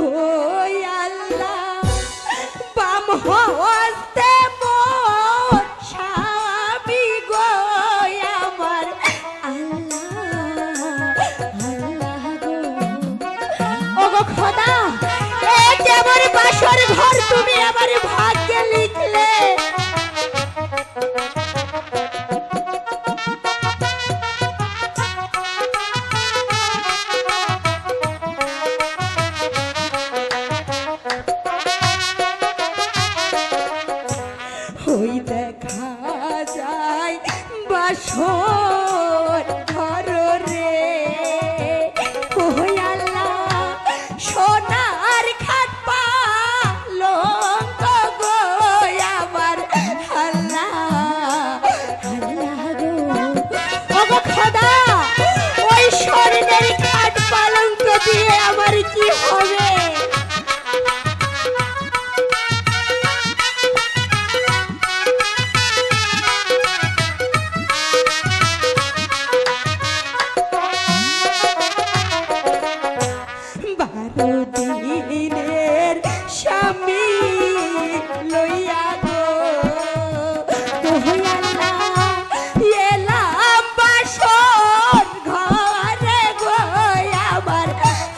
ওই আল্লাহ বাম হস্তে মোর স্বামী গো আমার আল্লাহ আল্লাহ গো ওগো খোদা এই যে আমার বাসর ঘর তুমি আমার ভাগ্যে লিখলে ওই দেখা যায় বাসর ঘর রে ওই আল্লাহ সোনার খাট পালঙ্ক গো আমার আল্লাহ আল্লাহ গো ওগো খোদা ওই স্বর্ণের খাট পালঙ্ক দিয়ে আমার কি হবে দিনের স্বামী লইয়া গো এলাম বাসর ঘরে গো আমার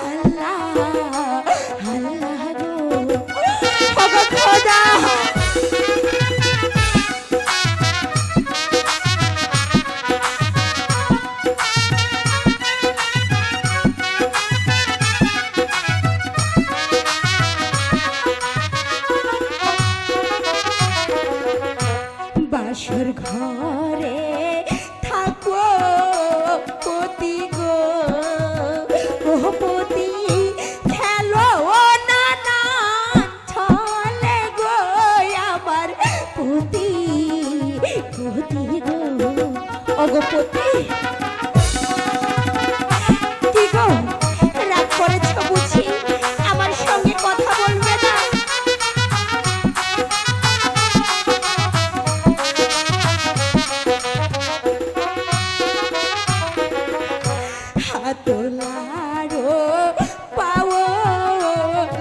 আল্লাহ আল্লাহ গো খোদা বাসর ঘরে থাকো পতি গো ও পতি খেলো নানা ছলে গো আমার পতি পতি গো ওগো পতি কি গো রাগ করেছ বুঝি আমার সঙ্গে কথা বলবে না তোলারো পাও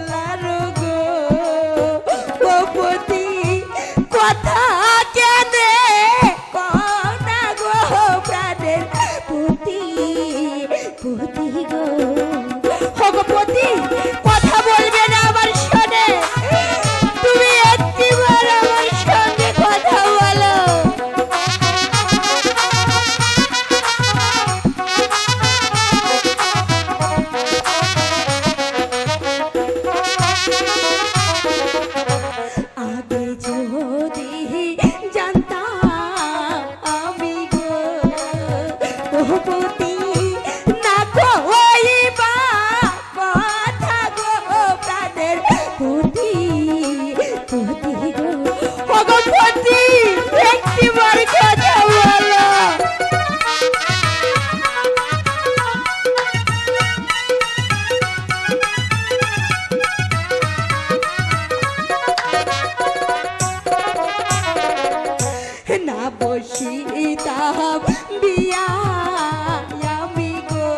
লারো গো পতি কথা কেনে কনা গো প্রাণের পতি পতি গো হগো পতি কথা বলবে না আমার শোনে তুমি একটিবার আমার সঙ্গে কথা বলো না বসিতাম বিয়া আমি গো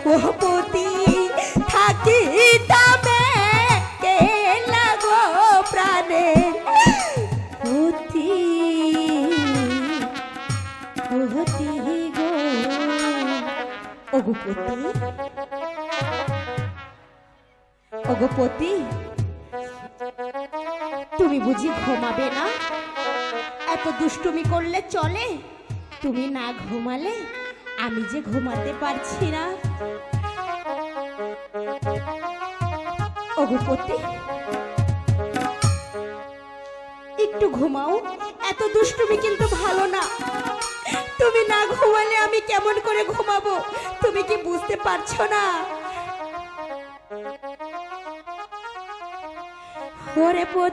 ও পতি থাকিতামে কে লাগো প্রাণের পতি পতি গো ওগো পতি ওগো পতি তুমি বুঝি ঘুমাবে না এত দুষ্টুমি করলে চলে তুমি না ঘুমালে আমি যে ঘুমাতে পারছি না ওগো পতি একটু ঘুমাও এত দুষ্টুমি কিন্তু ভালো না তুমি না ঘুমালে আমি কেমন করে ঘুমাবো তুমি কি বুঝতে পারছো না ওরে